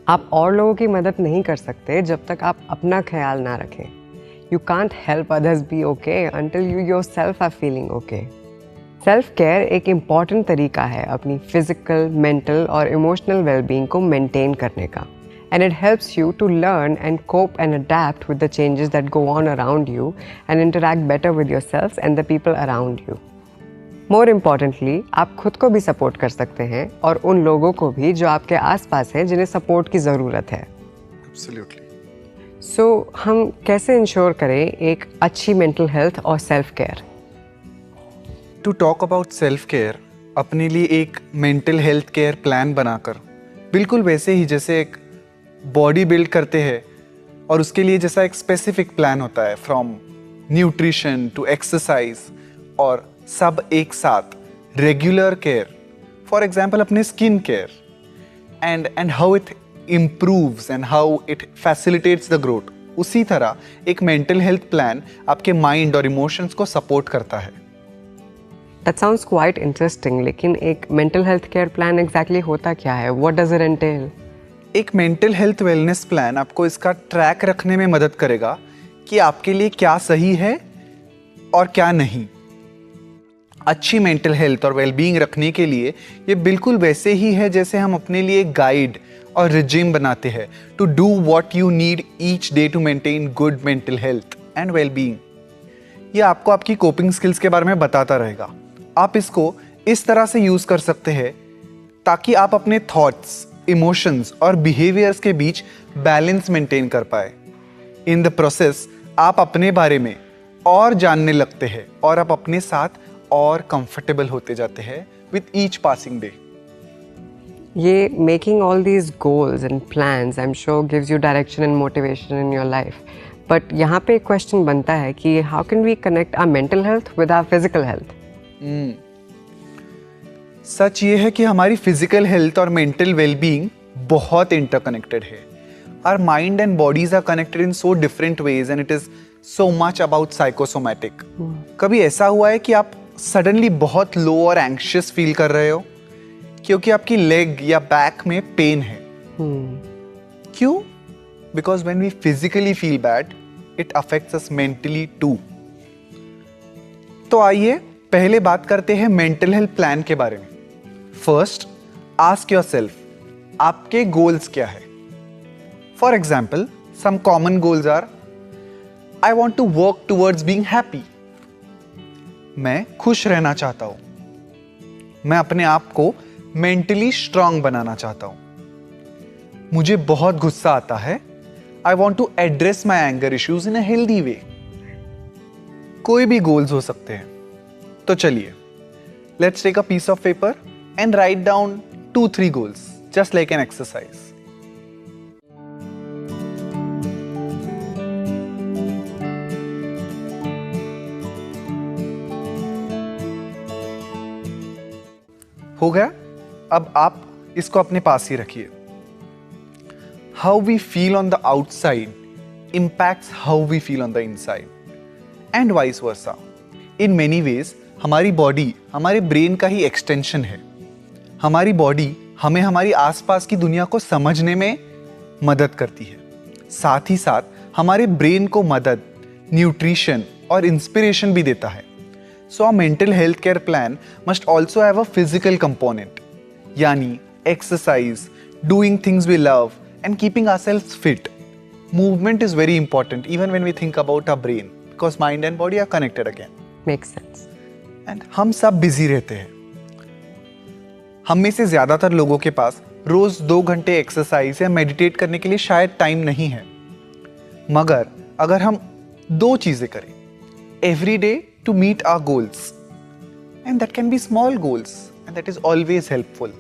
आप और लोगों की मदद नहीं कर सकते जब तक आप अपना ख्याल ना रखें. You can't help others be okay until you yourself are feeling okay. Self care एक इम्पॉर्टेंट तरीका है अपनी फिजिकल, मेंटल और इमोशनल वेलबींग को मेंटेन करने का. And it helps you to learn and cope and adapt with the changes that go on around you and interact better with yourselves and the people around you. More importantly, आप खुद को भी support कर सकते हैं और उन लोगों को भी जो आपके आसपास हैं जिन्हें सपोर्ट की ज़रूरत है. Absolutely. So, हम कैसे इंश्योर करें एक अच्छी मेंटल हेल्थ और self care? To talk about self care, अपने लिए एक मेंटल हेल्थ केयर प्लान बनाकर, बिल्कुल वैसे ही जैसे एक बॉडी बिल्ड करते हैं और उसके लिए जैसा एक स्पेसिफिक प्लान होता है, फ्रॉम न्यूट्रिशन टू एक्सरसाइज और सब एक साथ, रेगुलर केयर, फॉर एग्जाम्पल अपने skin care and how it improves and how it facilitates the growth. उसी तरह एक मेंटल हेल्थ प्लान आपके माइंड और इमोशंस को सपोर्ट करता है. That sounds quite interesting, लेकिन एक mental health care plan exactly होता क्या है? What does it entail? एक मेंटल हेल्थ वेलनेस प्लान आपको इसका ट्रैक रखने में मदद करेगा कि आपके लिए क्या सही है और क्या नहीं. अच्छी मेंटल हेल्थ और वेलबींग रखने के लिए ये बिल्कुल वैसे ही है जैसे हम अपने लिए गाइड और रिजिम बनाते हैं to do what you need each day to maintain good mental health and wellbeing. ये आपको आपकी कोपिंग स्किल्स के बारे में बताता रहेगा. आप इसको इस तरह से यूज कर सकते हैं ताकि आप अपने थॉट्स, इमोशंस और बिहेवियर्स के बीच बैलेंस मेंटेन कर पाए. इन द प्रोसेस आप अपने बारे में और जानने लगते हैं और आप अपने साथ और कंफर्टेबल होते जाते हैं विद ईच पासिंग डे. ये making all these goals and plans I am sure gives you direction and motivation in your life. But यहाँ पे एक क्वेश्चन बनता है कि how can we connect our mental health with our physical health? सच ये है कि हमारी फिजिकल हेल्थ और मेंटल वेलबींग बहुत इंटरकनेक्टेड है. Our mind and bodies are connected in so different ways and it is so much about psychosomatic. कभी ऐसा हुआ है कि आप सडनली बहुत लो और एंग्शियस फील कर रहे हो क्योंकि आपकी लेग या बैक में पेन है? क्यों? Because when we physically feel bad it affects us mentally too. तो आइए पहले बात करते हैं मेंटल हेल्थ प्लान के बारे में. फर्स्ट, आस्क योरसेल्फ, आपके गोल्स क्या है? For example, some common goals are, I want to work towards being happy. मैं खुश रहना चाहता हूं. मैं अपने आप को मेंटली स्ट्रांग बनाना चाहता हूं. मुझे बहुत गुस्सा आता है. I want to address my anger issues in a healthy way. कोई भी गोल्स हो सकते हैं. तो चलिए, let's take a piece of paper and write down 2-3 goals, just like an exercise. हो गया? अब आप इसको अपने पास ही रखिए. How we feel on the outside impacts how we feel on the inside and vice versa. In many ways, हमारी बॉडी हमारे ब्रेन का ही एक्सटेंशन है. हमारी बॉडी हमें हमारी आसपास की दुनिया को समझने में मदद करती है. साथ ही साथ हमारे ब्रेन को मदद, न्यूट्रिशन और इंस्पिरेशन भी देता है. So our mental health care plan must also have a physical component, यानी exercise, doing things we love and keeping ourselves fit. Movement is very important even when we think about our brain because mind and body are connected again. Makes sense. And हम सब busy रहते हैं. हम में से ज्यादातर लोगों के पास रोज 2 घंटे एक्सरसाइज या मेडिटेट करने के लिए शायद टाइम नहीं है. मगर अगर हम 2 चीजें करें every day to meet our goals, and that can be small goals and that is always helpful.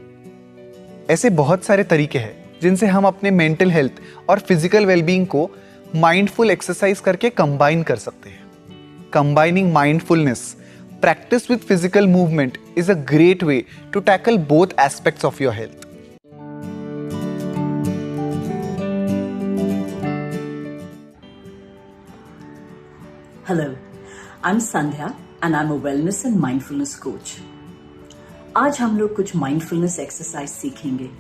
ऐसे बहुत सारे तरीके हैं जिनसे हम अपने मेंटल हेल्थ और फिजिकल वेलबींग को माइंडफुल एक्सरसाइज करके कंबाइन कर सकते हैं. Combining mindfulness practice with physical movement is a great way to tackle both aspects of your health. Hello, I'm Sandhya and I'm a wellness and mindfulness coach. आज हम लोग कुछ mindfulness exercise सीखेंगे.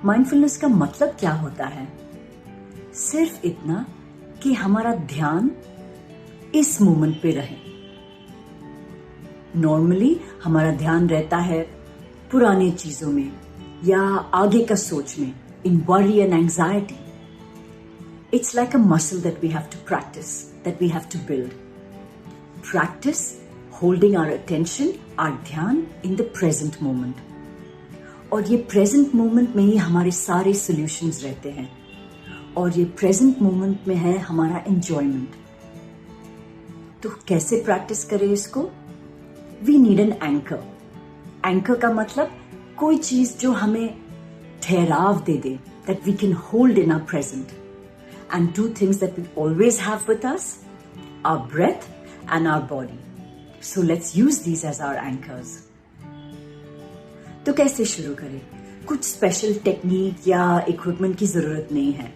Mindfulness का मतलब क्या होता है? सिर्फ इतना कि हमारा ध्यान इस मोमेंट पे रहे। नॉर्मली हमारा ध्यान रहता है पुराने चीजों में या आगे का सोच में, in worry and anxiety. It's like a muscle that we have to practice, that we have to build. Practice holding our attention, our ध्यान in the present moment. और ये present moment में ही हमारे सारे solutions रहते हैं और ये present moment में है हमारा enjoyment. तो कैसे practice करें इसको? We need an anchor. Anchor का मतलब कोई चीज जो हमें ठहराव दे दे, that we can hold in our present and do things that we always have with us, our breath and our body. So let's use these as our anchors. तो कैसे शुरू करें? कुछ स्पेशल टेक्निक या इक्विपमेंट की जरूरत नहीं है।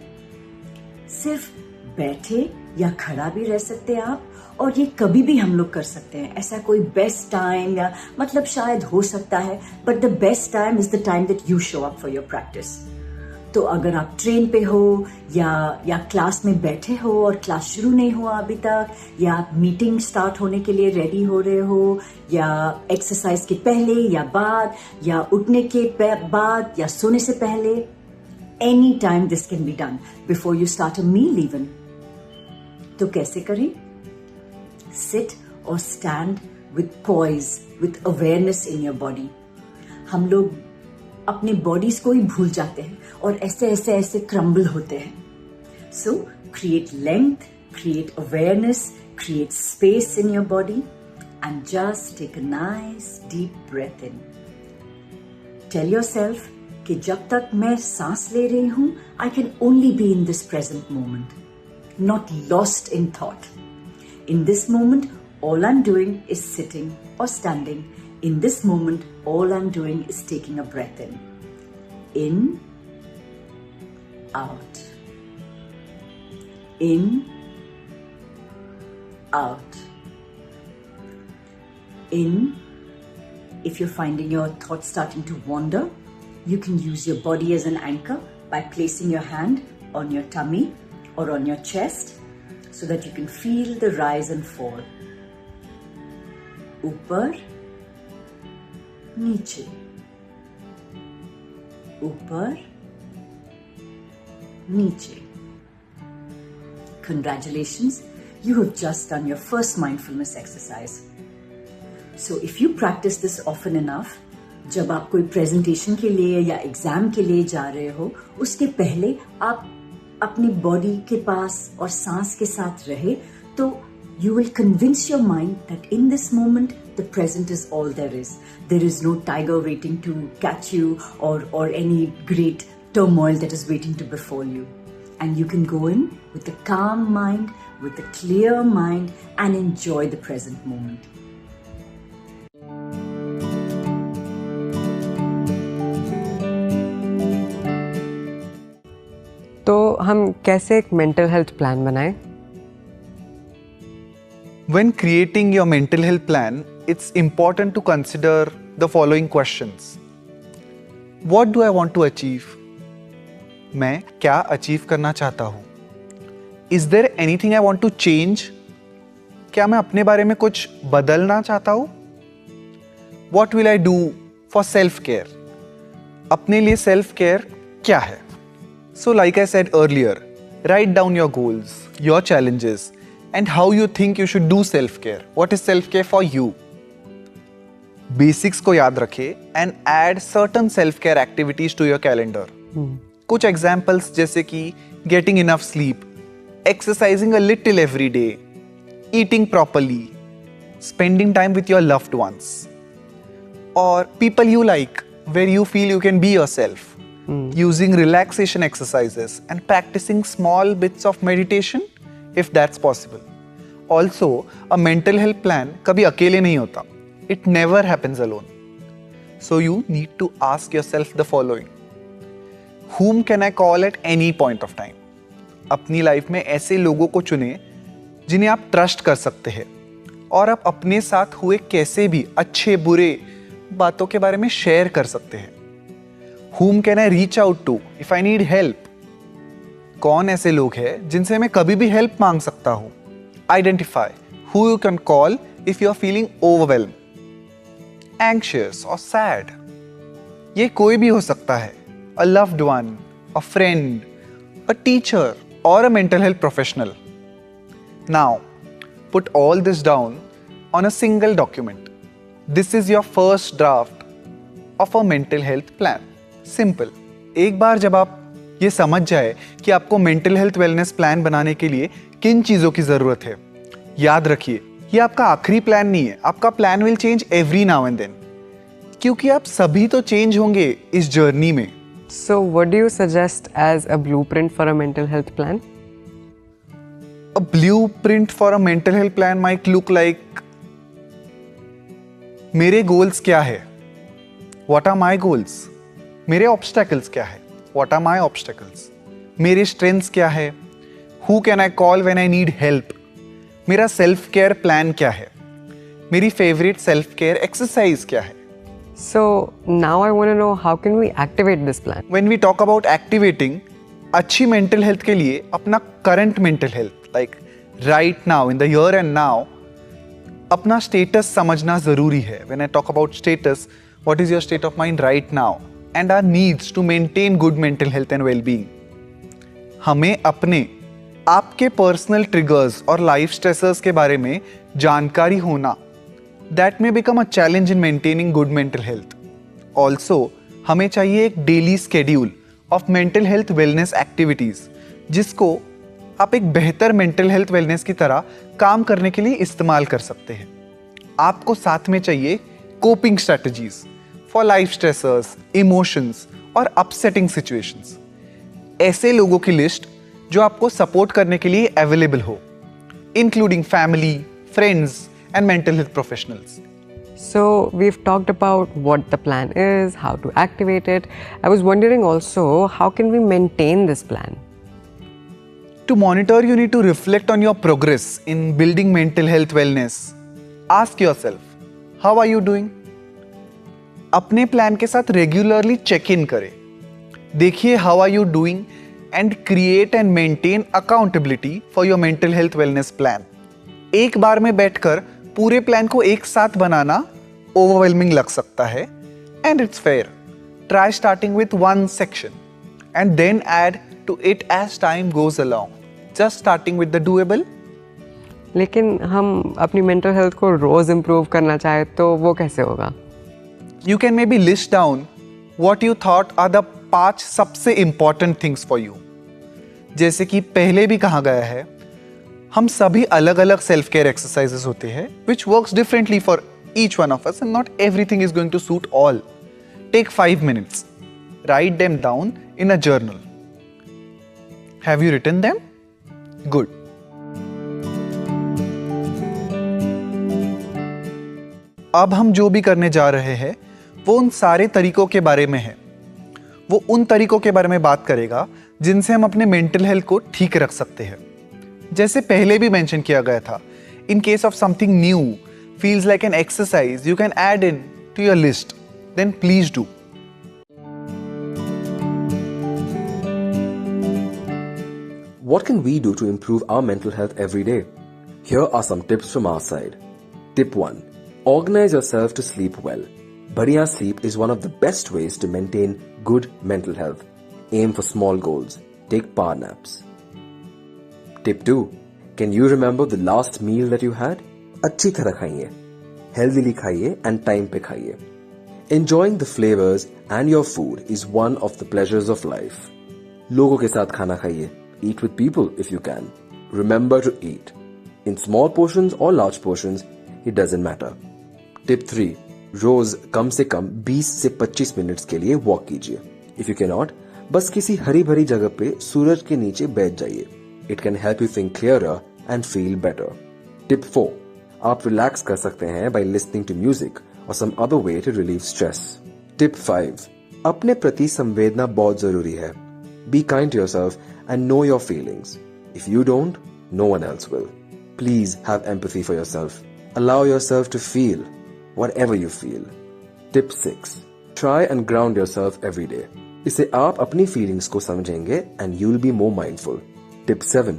सिर्फ बैठे या खड़ा भी रह सकते हैं आप, और ये कभी भी हम लोग कर सकते हैं। ऐसा कोई बेस्ट टाइम या मतलब शायद हो सकता है, but the best time is the time that you show up for your practice. तो अगर आप ट्रेन पे हो या क्लास में बैठे हो और क्लास शुरू नहीं हुआ अभी तक, या आप मीटिंग स्टार्ट होने के लिए रेडी हो रहे हो, या एक्सरसाइज के पहले या बाद, या उठने के बाद या सोने से पहले, any time this can be done before you start a meal even. तो कैसे करें? Sit or stand with poise, with awareness in your body. हम लोग अपने बॉडीज को ही भूल जाते हैं और ऐसे क्रम्बल होते हैं। So create length, create awareness, create space in your body and just take a nice deep breath in. Tell yourself कि जब तक मैं सांस ले रही हूं, I can only be in this present moment, not lost in thought. In this moment, all I'm doing is sitting or standing. In this moment, all I'm doing is taking a breath in. In, out. In, out. In, if you're finding your thoughts starting to wander, you can use your body as an anchor by placing your hand on your tummy or on your chest, so that you can feel the rise and fall. ऊपर, नीचे, ऊपर, नीचे. Congratulations, you have just done your first mindfulness exercise. So if you practice this often enough, जब आप कोई presentation के लिए या एग्जाम के लिए जा रहे हो, उसके पहले आप अपनी बॉडी के पास और सांस के साथ रहे, तो you will convince your mind that in this moment the present is all there is. There is no tiger waiting to catch you or any great turmoil that is waiting to befall you. And you can go in with a calm mind, with a clear mind and enjoy the present moment. तो हम कैसे एक mental health plan बनाएं? When creating your mental health plan, it's important to consider the following questions. What do I want to achieve? मैं क्या achieve करना चाहता हूँ? Is there anything I want to change? क्या मैं अपने बारे में कुछ बदलना चाहता हूँ? What will I do for self-care? अपने लिए self-care क्या है? So like I said earlier, write down your goals, your challenges, and how you think you should do self-care. What is self-care for you? Basics को याद रखें and add certain self-care activities to your calendar. कुछ examples जैसे कि getting enough sleep, exercising a little every day, eating properly, spending time with your loved ones, or people you like, where you feel you can be yourself. Using relaxation exercises and practicing small bits of meditation if that's possible. Also, a mental health plan कभी अकेले नहीं होता. It never happens alone. So you need to ask yourself the following. Whom can I call at any point of time? अपनी life में ऐसे लोगों को चुने जिन्हें आप ट्रस्ट कर सकते हैं और आप अपने साथ हुए कैसे भी अच्छे बुरे बातों के बारे में शेयर कर सकते हैं. Whom can I reach out to if I need help? कौन ऐसे लोग हैं जिनसे मैं कभी भी हेल्प मांग सकता हूं? Identify who you can call if you are feeling overwhelmed, anxious or sad. ये कोई भी हो सकता है, a loved one, a friend, a teacher or a mental health professional. Now, put all this down on a single document. This is your first draft of a mental health plan. Simple. एक बार जब आप ये समझ जाए कि आपको mental health wellness plan बनाने के लिए किन चीजों की जरूरत है, याद रखिए ये आपका आखिरी प्लान नहीं है. आपका plan will change every now and then, क्योंकि आप सभी तो चेंज होंगे इस जर्नी में. So, what do you suggest as a blueprint for a mental health plan? A blueprint for a mental health plan might look like, मेरे goals क्या है? What are my goals? मेरे ऑब्स्टेकल्स क्या है? What are my obstacles? मेरे strengths क्या है? Who can I call when I need help? मेरा सेल्फ केयर प्लान क्या है? मेरी फेवरेट सेल्फ केयर एक्सरसाइज क्या है? So, now I want to know how can we activate this plan? When we talk about activating, अच्छी mental health के लिए अपना current mental health, like right now in the here and now, अपना status समझना जरूरी है. When I talk about status, what is your state of mind right now? And our needs to maintain good mental health and well-being. हमें अपने आपके personal triggers और life stressors के बारे में जानकारी होना, that may become a challenge in maintaining good mental health. Also, हमें चाहिए एक daily schedule of mental health wellness activities, जिसको आप एक बेहतर मेंटल हेल्थ वेलनेस की तरह काम करने के लिए इस्तेमाल कर सकते हैं. आपको साथ में चाहिए coping strategies for life stressors, emotions और अपसेटिंग सिचुएशंस. ऐसे लोगों की लिस्ट जो आपको सपोर्ट करने के लिए अवेलेबल हो, including family, friends and mental health professionals. So, we've talked about what the plan is, how to activate it. I was wondering also, how can we maintain this plan? To monitor, you need to reflect on your progress in building mental health wellness. Ask yourself, how are you doing? अपने plan के साथ regularly check in करें. देखिए how are you doing and create and maintain accountability for your mental health wellness plan. एक बार में बैठकर पूरे plan को एक साथ बनाना ओवरवेलमिंग लग सकता है, and it's fair. Try starting with one section and then add to it as time goes along. Just starting with the doable. लेकिन हम अपनी मेंटल हेल्थ को रोज इम्प्रूव करना चाहे तो वो कैसे होगा? You can maybe list down what you thought are the 5 सबसे इंपॉर्टेंट थिंग्स फॉर यू. जैसे कि पहले भी कहा गया है, हम सभी अलग अलग सेल्फ केयर एक्सरसाइजेस होते हैं which works differently for each one of us and not everything is going to suit all. Take 5 minutes. Write them down in a journal. Have you written them? Good. अब हम जो भी करने जा रहे हैं वो उन सारे तरीकों के बारे में है. वो उन तरीकों के बारे में बात करेगा जिनसे हम अपने मेंटल हेल्थ को ठीक रख सकते हैं. जैसे पहले भी मेंशन किया गया था, in case of something new feels like an exercise you can add in to your list, then please do. What can we do to improve our mental health every day? Here are some tips from our side. Tip 1. Organize yourself to sleep well. Badhiya sleep is one of the best ways to maintain good mental health. Aim for small goals. Take power naps. Tip 2. Can you remember the last meal that you had? अच्छी तरह खाइए, healthily खाइए and time पे खाइए. Enjoying the flavors and your food is one of the pleasures of life. लोगों के साथ खाना खाइए. Eat with people if you can. Remember to eat. In small portions or large portions, it doesn't matter. Tip 3. रोज कम से कम 20 से 25 minutes के लिए walk कीजिए. If you cannot, बस किसी हरी भरी जगह पे सूरज के नीचे बैठ जाइए. It can help you think clearer and feel better. Tip 4. आप रिलैक्स कर सकते हैं by listening to music or some other way to relieve stress. Tip 5. अपने प्रति संवेदना बहुत जरूरी है. Be kind to yourself and know your feelings. If you don't, no one else will. Please have empathy for yourself. Allow yourself to feel whatever you feel. Tip 6. Try and ground yourself every day. इससे आप अपनी feelings को समझेंगे and you will be more mindful. Tip 7.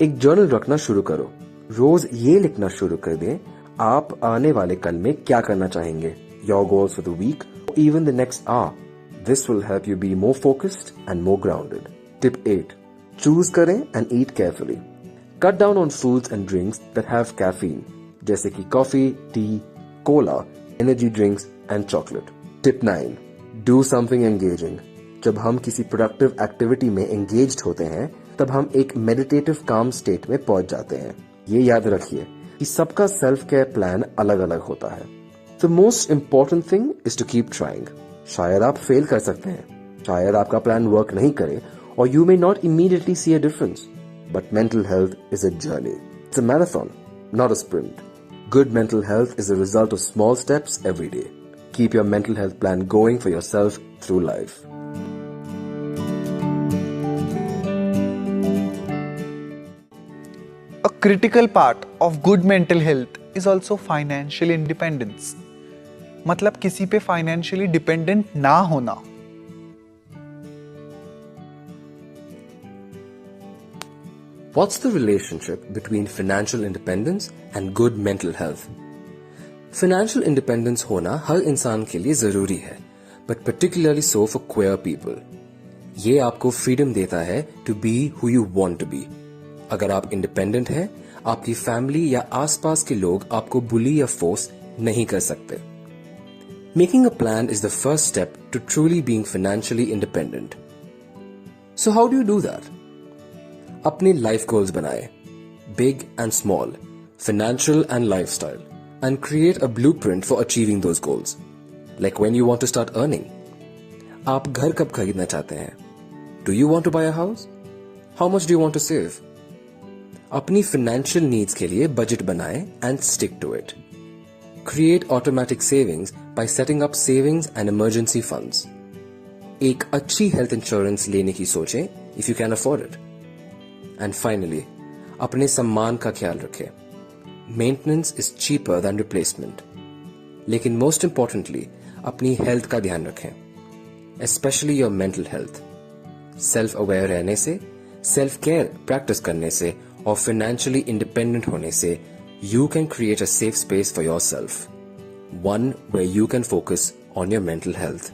एक journal रखना शुरू करो. रोज ये लिखना शुरू कर दें आप आने वाले कल में क्या करना चाहेंगे. Your goals for the week, even the next hour. This will help you be more focused and more grounded. Tip 8. Choose करें and eat carefully. Cut down on foods and drinks that have caffeine, जैसे कि coffee, tea, cola, energy drinks and chocolate. Tip 9. Do something engaging. जब हम किसी productive activity में engaged होते हैं तब हम एक मेडिटेटिव काम स्टेट में पहुंच जाते हैं. ये याद रखिए कि सबका सेल्फ केयर प्लान अलग अलग होता है. The most important thing is to keep trying. शायद आप फेल कर सकते हैं, शायद आपका प्लान वर्क नहीं करे, और you may not immediately see a difference. But mental health is a journey. It's a marathon, not a sprint. Good mental health is a result of small steps every day. Keep your mental health plan going for yourself through life. A critical part of good mental health is also financial independence. मतलब किसी पे financially dependent ना होना. What's the relationship between financial independence and good mental health? Financial independence होना हर इंसान के लिए जरूरी है, but particularly so for queer people. ये आपको freedom देता है to be who you want to be. अगर आप independent हैं, आपकी family या आसपास के लोग आपको bully या force नहीं कर सकते. Making a plan is the first step to truly being financially independent. So how do you do that? अपने लाइफ गोल्स बनाए, big and small, financial and lifestyle, and create a blueprint for achieving those goals. Like when you want to start earning. आप घर कब खरीदना चाहते हैं? Do you want to buy a house? How much do you want to save? अपनी financial needs के लिए budget बनाएं and stick to it. Create automatic savings by setting up savings and emergency funds. एक अच्छी health insurance लेने की सोचें if you can afford it. And finally, अपने सम्मान का ख्याल रखें. Maintenance is cheaper than replacement. लेकिन most importantly, अपनी health का ध्यान रखें. Especially your mental health. Self-aware रहने से, self-care practice करने से और financially independent होने से, you can create a safe space for yourself. One where you can focus on your mental health.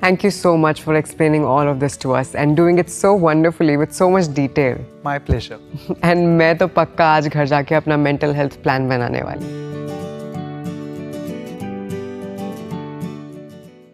Thank you so much for explaining all of this to us and doing it so wonderfully with so much detail. My pleasure. And मैं तो पक्का आज घर जाके अपना mental health plan बनाने वाली.